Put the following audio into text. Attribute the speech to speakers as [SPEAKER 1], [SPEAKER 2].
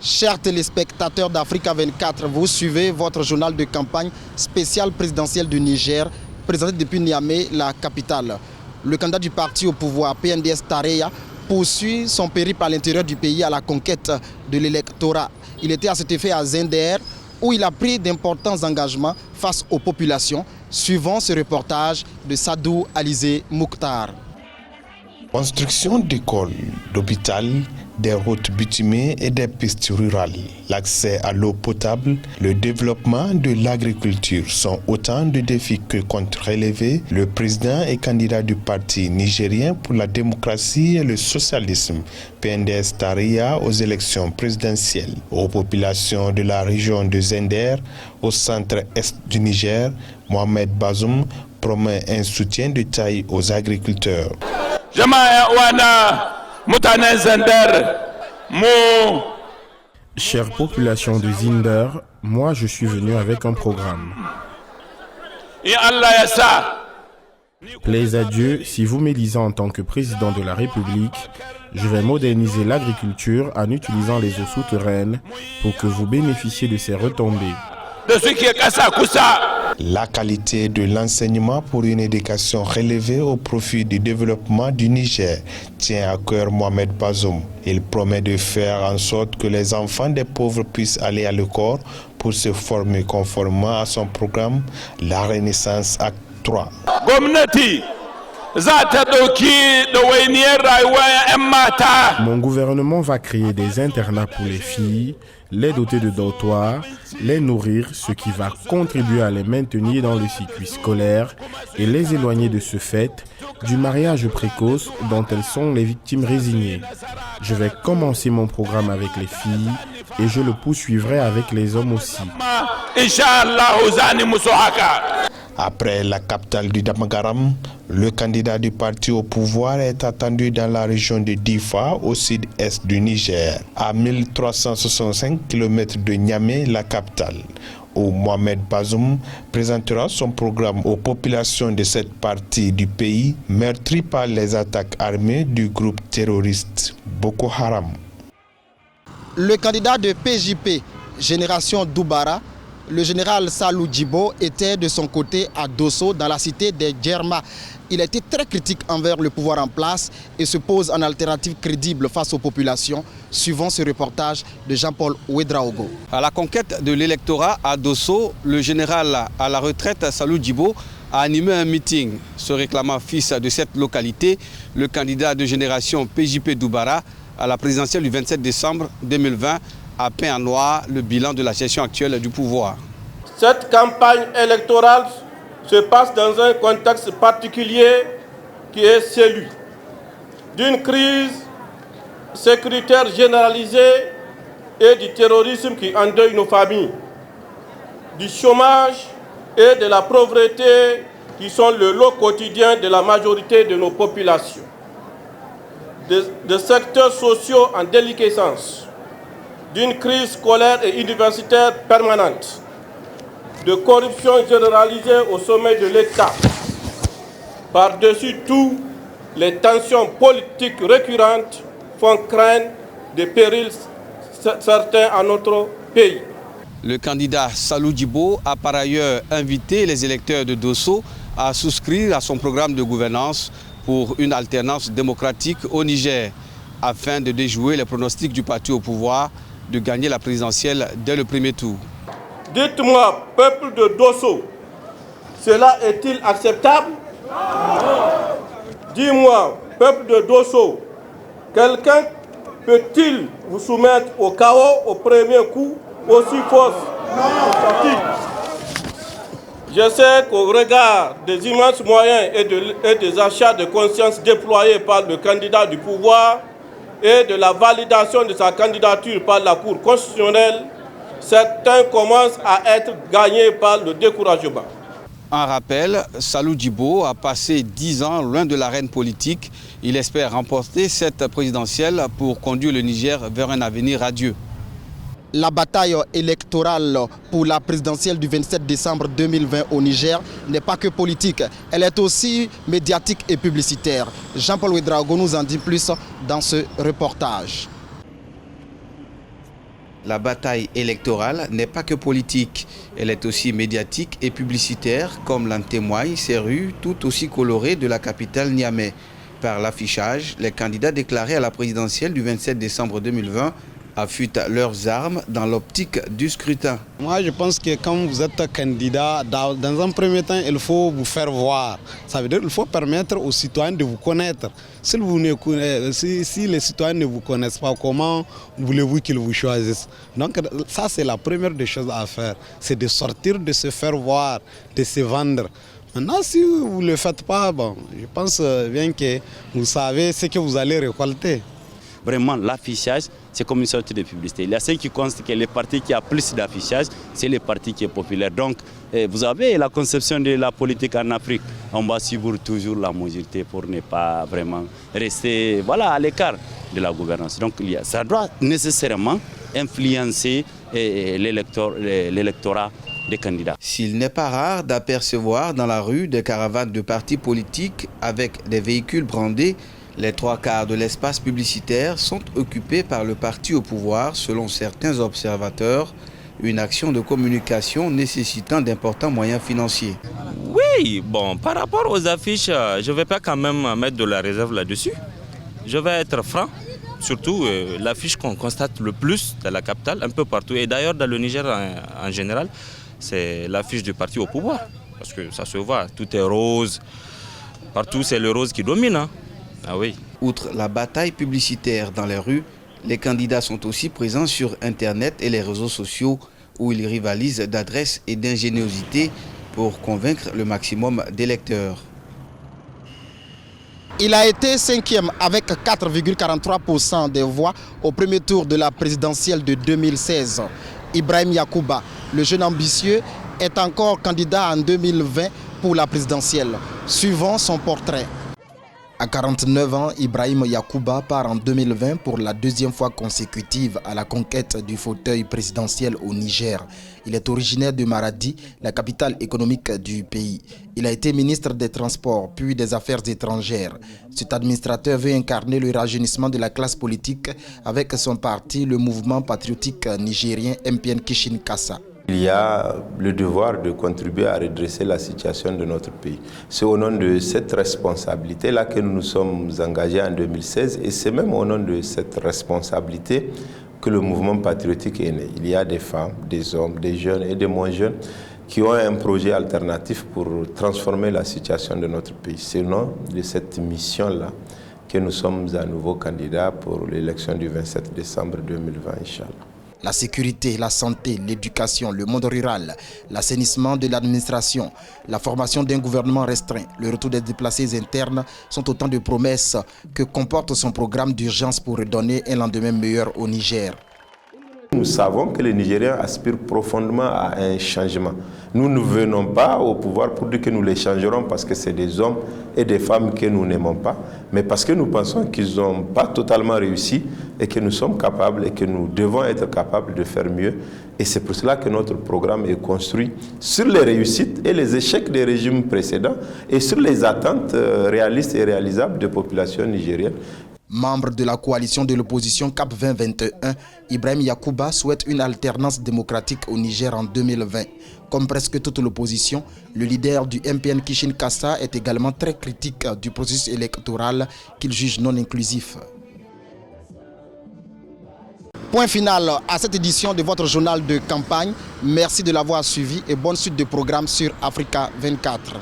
[SPEAKER 1] Chers téléspectateurs d'Africa 24, vous suivez votre journal de campagne spécial présidentiel du Niger, présenté depuis Niamey, la capitale. Le candidat du parti au pouvoir, PNDS Tareya, poursuit son périple à l'intérieur du pays à la conquête de l'électorat. Il était à cet effet à Zender, où il a pris d'importants engagements face aux populations, suivant ce reportage de Sadou Alizé Mouktar.
[SPEAKER 2] Construction d'écoles, d'hôpitaux, des routes bitumées et des pistes rurales, l'accès à l'eau potable, le développement de l'agriculture sont autant de défis que compte relever le président et candidat du parti nigérien pour la démocratie et le socialisme, PNDS Tareya, aux élections présidentielles. Aux populations de la région de Zender, au centre-est du Niger, Mohamed Bazoum promet un soutien de taille aux agriculteurs.
[SPEAKER 3] Chère population de Zinder, moi je suis venu avec un programme. Plaise à Dieu, si vous m'élisez en tant que président de la République, je vais moderniser l'agriculture en utilisant les eaux souterraines pour que vous bénéficiez de ces retombées.
[SPEAKER 2] La qualité de l'enseignement pour une éducation relevée au profit du développement du Niger tient à cœur Mohamed Bazoum. Il promet de faire en sorte que les enfants des pauvres puissent aller à l'école pour se former conformément à son programme La Renaissance Acte 3.
[SPEAKER 3] Mon gouvernement va créer des internats pour les filles, les doter de dortoirs, les nourrir, ce qui va contribuer à les maintenir dans le circuit scolaire et les éloigner de ce fait du mariage précoce dont elles sont les victimes résignées. Je vais commencer mon programme avec les filles et je le poursuivrai avec les hommes aussi.
[SPEAKER 2] Après la capitale du Damagaram, le candidat du parti au pouvoir est attendu dans la région de Difa, au sud-est du Niger, à 1365 km de Niamey, la capitale, où Mohamed Bazoum présentera son programme aux populations de cette partie du pays meurtrie par les attaques armées du groupe terroriste Boko Haram.
[SPEAKER 1] Le candidat de PJP, Génération Doubara, le général Salou Djibo, était de son côté à Dosso, dans la cité des Djerma. Il a été très critique envers le pouvoir en place et se pose en alternative crédible face aux populations, suivant ce reportage de Jean-Paul Ouedraogo.
[SPEAKER 4] À la conquête de l'électorat à Dosso, le général à la retraite Salou Djibo a animé un meeting. Se réclamant fils de cette localité, le candidat de génération PJP Doubara à la présidentielle du 27 décembre 2020 a peint en noir le bilan de la gestion actuelle du pouvoir.
[SPEAKER 5] Cette campagne électorale se passe dans un contexte particulier qui est celui d'une crise sécuritaire généralisée et du terrorisme qui endeuille nos familles, du chômage et de la pauvreté qui sont le lot quotidien de la majorité de nos populations, de secteurs sociaux en déliquescence, d'une crise scolaire et universitaire permanente, de corruption généralisée au sommet de l'État. Par-dessus tout, les tensions politiques récurrentes font craindre des périls certains à notre pays.
[SPEAKER 4] Le candidat Salou Djibo a par ailleurs invité les électeurs de Dosso à souscrire à son programme de gouvernance pour une alternance démocratique au Niger, afin de déjouer les pronostics du parti au pouvoir de gagner la présidentielle dès le premier tour.
[SPEAKER 5] Dites-moi, peuple de Dosso, cela est-il acceptable? Dis-moi, peuple de Dosso, quelqu'un peut-il vous soumettre au chaos au premier coup aussi fort? Je sais qu'au regard des immenses moyens et des achats de conscience déployés par le candidat du pouvoir et de la validation de sa candidature par la Cour constitutionnelle, certains commencent à être gagnés par le découragement.
[SPEAKER 4] En rappel, Salou Djibo a passé 10 ans loin de l'arène politique. Il espère remporter cette présidentielle pour conduire le Niger vers un avenir radieux.
[SPEAKER 1] La bataille électorale pour la présidentielle du 27 décembre 2020 au Niger n'est pas que politique, elle est aussi médiatique et publicitaire. Jean-Paul Ouedraogo nous en dit plus dans ce reportage.
[SPEAKER 4] La bataille électorale n'est pas que politique, elle est aussi médiatique et publicitaire, comme l'en témoignent ces rues tout aussi colorées de la capitale Niamey. Par l'affichage, les candidats déclarés à la présidentielle du 27 décembre 2020 affûtent leurs armes dans l'optique du scrutin.
[SPEAKER 6] Moi, je pense que quand vous êtes candidat, dans un premier temps, il faut vous faire voir. Ça veut dire qu'il faut permettre aux citoyens de vous connaître. Si les citoyens ne vous connaissent pas, comment voulez-vous qu'ils vous choisissent? Donc ça, c'est la première des choses à faire. C'est de sortir, de se faire voir, de se vendre. Maintenant, si vous ne le faites pas, bon, je pense bien que vous savez ce que vous allez récolter.
[SPEAKER 7] Vraiment, l'affichage, c'est comme une sorte de publicité. Il y a ce qui constate que les partis qui ont plus d'affichage, c'est les partis qui sont populaires. Donc, vous avez la conception de la politique en Afrique. On va suivre toujours la majorité pour ne pas vraiment rester à l'écart de la gouvernance. Donc, ça doit nécessairement influencer l'électorat des candidats.
[SPEAKER 4] S'il n'est pas rare d'apercevoir dans la rue des caravanes de partis politiques avec des véhicules brandés, les 3/4 de l'espace publicitaire sont occupés par le parti au pouvoir, selon certains observateurs, une action de communication nécessitant d'importants moyens financiers.
[SPEAKER 8] Oui, bon, par rapport aux affiches, je ne vais pas quand même mettre de la réserve là-dessus. Je vais être franc, surtout l'affiche qu'on constate le plus dans la capitale, un peu partout, et d'ailleurs dans le Niger en général, c'est l'affiche du parti au pouvoir, parce que ça se voit, tout est rose, partout c'est le rose qui domine, hein. Ah oui.
[SPEAKER 4] Outre la bataille publicitaire dans les rues, les candidats sont aussi présents sur Internet et les réseaux sociaux où ils rivalisent d'adresse et d'ingéniosité pour convaincre le maximum d'électeurs.
[SPEAKER 1] Il a été 5e avec 4,43% des voix au premier tour de la présidentielle de 2016. Ibrahim Yacouba, le jeune ambitieux, est encore candidat en 2020 pour la présidentielle. Suivant son portrait. À 49 ans, Ibrahim Yacouba part en 2020 pour la deuxième fois consécutive à la conquête du fauteuil présidentiel au Niger. Il est originaire de Maradi, la capitale économique du pays. Il a été ministre des Transports, puis des Affaires étrangères. Cet administrateur veut incarner le rajeunissement de la classe politique avec son parti, le mouvement patriotique nigérien MPN Kishin Kassa.
[SPEAKER 9] Il y a le devoir de contribuer à redresser la situation de notre pays. C'est au nom de cette responsabilité-là que nous nous sommes engagés en 2016 et c'est même au nom de cette responsabilité que le mouvement patriotique est né. Il y a des femmes, des hommes, des jeunes et des moins jeunes qui ont un projet alternatif pour transformer la situation de notre pays. C'est au nom de cette mission-là que nous sommes à nouveau candidats pour l'élection du 27 décembre 2020, Inch'Allah.
[SPEAKER 1] La sécurité, la santé, l'éducation, le monde rural, l'assainissement de l'administration, la formation d'un gouvernement restreint, le retour des déplacés internes sont autant de promesses que comporte son programme d'urgence pour redonner un lendemain meilleur au Niger.
[SPEAKER 9] Nous savons que les Nigériens aspirent profondément à un changement. Nous ne venons pas au pouvoir pour dire que nous les changerons parce que c'est des hommes et des femmes que nous n'aimons pas, mais parce que nous pensons qu'ils n'ont pas totalement réussi et que nous sommes capables et que nous devons être capables de faire mieux. Et c'est pour cela que notre programme est construit sur les réussites et les échecs des régimes précédents et sur les attentes réalistes et réalisables des populations nigériennes.
[SPEAKER 1] Membre de la coalition de l'opposition CAP 2021, Ibrahim Yacouba souhaite une alternance démocratique au Niger en 2020. Comme presque toute l'opposition, le leader du MPN Kishin Kassa est également très critique du processus électoral qu'il juge non inclusif. Point final à cette édition de votre journal de campagne. Merci de l'avoir suivi et bonne suite de programme sur Africa 24.